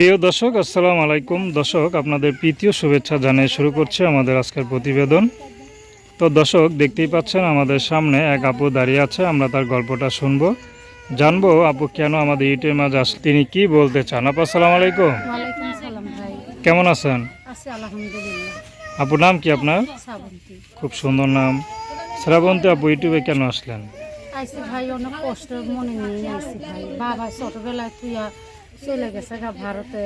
প্রিয় দর্শক, আসসালামু আলাইকুম। দর্শক, আপনাদের প্রীতীয় শুভেচ্ছা জানিয়ে শুরু করছে আমাদের আজকের প্রতিবেদন। তো দর্শক, দেখতেই পাচ্ছেন আমাদের সামনে এক আপু দাঁড়িয়ে আছে। আমরা তার গল্পটা শুনবো, জানবো আপু কেন আমাদের ইউটিউবের মাঝে আসলে, তিনি কি বলতে চান। আপু আসসালামু আলাইকুম। ওয়ালাইকুম আসসালাম ভাই। কেমন আছেন? আছি আলহামদুলিল্লাহ। আপুর নাম কি আপনার? শ্রাবন্তী। খুব সুন্দর নাম। শ্রাবন্তী আপু, ইউটিউবে কেন আসলেন? আইসি ভাই, অনেক কষ্ট মনে নিয়ে আইসি ভাই। বাবা ছোটবেলায় তুইয়া চলে গেছে গা ভারতে,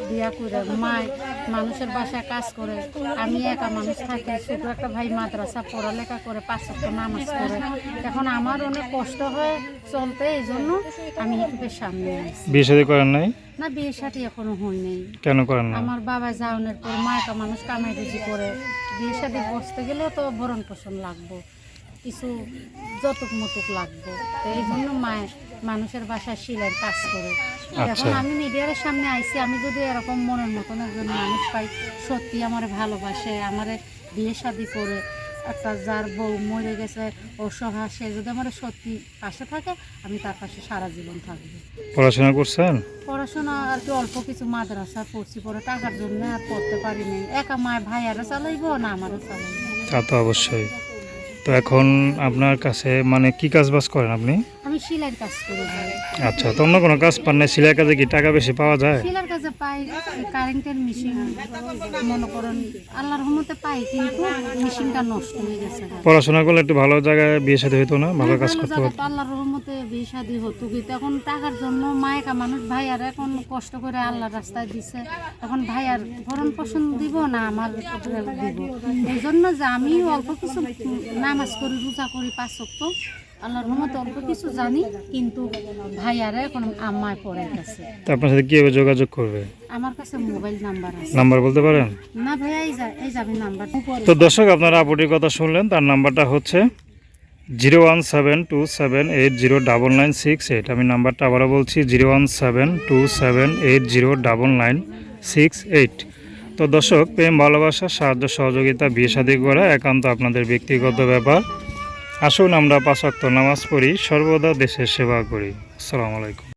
বিয়া করে মায় মানুষের বাসায় কাজ করে। আমি একা মানুষ থাকি, ছোট একটা ভাই মাদ্রাসা পড়ালেখা করে, 5 ওয়াক্ত নামাজ করে। এখন আমার অনেক কষ্ট হয় চলতে, এই জন্য আমি ইউটিউবের সামনে আসি। বিয়ে শাদী করেন নাই? না, বিয়ের সাথে এখনো হয় নাই। কেন করেন না? আমার বাবা যাওয়ানোর পর মা একটা মানুষ কামাই রুজি করে, বিয়ে শাদী বসতে গেলেও তো ভরণ পোষণ লাগবো, কিছু যতক মতুক লাগবে। তো এই জন্য মায়ের মানুষের বাসায় শিলের কাজ করে। এখন আমি মিডিয়ার সামনে আইছি, আমি যদি এরকম মনের মতন একজন মানুষ পাই, সত্যি আমার ভালোবাসে, আমার বিয়ে শাদী করে একটা যার বউ মরে গেছে অসহায়, সে যদি আমার সত্যি পাশে থাকে, আমি তার পাশে সারা জীবন থাকবো। পড়াশোনা করছেন? পড়াশোনা আর কি অল্প কিছু মাদ্রাসা পড়ছি, পরে টাকার জন্য আর পড়তে পারিনি। একা মায়ের ভাই আরও চালাইবো না আমারও চালাইবো। তা তো অবশ্যই। তো এখন আপনার কাছে মানে কি কাজ বাজ করেন আপনি? আমি সেলাইয়ের কাজ করি ভাই। আচ্ছা, তো অন্য কোনো কাজ পান না? সেলাই কাজে কি টাকা বেশি পাওয়া যায়? সেলাইয়ের কাজে পাই, কারেন্টের মেশিন মনে করেন আল্লাহর রহমতে পাই, কিন্তু মেশিনটা নষ্ট হয়ে গেছে। পড়াশোনা করলে একটু ভালো জায়গায় বিয়ে শাদী হতো না? ভালো কাজ ভালো করতে জায়গা পারতো। তো আল্লাহর রহমতে বিয়ে শাদী হতো, কিন্তু এখন টাকার জন্য মায়েকা মানুষ ভাই আর এখন কষ্ট করে আল্লাহর রাস্তায় দিছে। এখন ভাই আর ভরণ পোষণ দিব না আমার দিব, এই জন্য যে আমি অল্প কিছু নামাজ করি, রোজা করি, 5 ওয়াক্ত আল্লাহর রহমতে অল্প কিছু জানি, কিন্তু ভাই আর এখন আম্মায় পড়ে গেছে। তো আপনার সাথে কীভাবে যোগাযোগ করবে? আমার কাছে মোবাইল নাম্বার আছে। নাম্বার বলতে পারেন? না ভাইয়া, এই যাবে নাম্বার। তো দর্শক, আপনারা আপুটির কথা শুনলেন। তার নাম্বারটা হচ্ছে 01727809968। আমি নাম্বারটা আবারও বলছি, 01727809968। তো দর্শক, প্রেম, ভালোবাসা, সাহায্য সহযোগিতা, বিয়ে শাদী করা একান্ত আপনাদের ব্যক্তিগত ব্যাপার। আসুন আমরা 5 ওয়াক্ত নামাজ পড়ি, সর্বদা দেশের সেবা করি। আসসালামু আলাইকুম।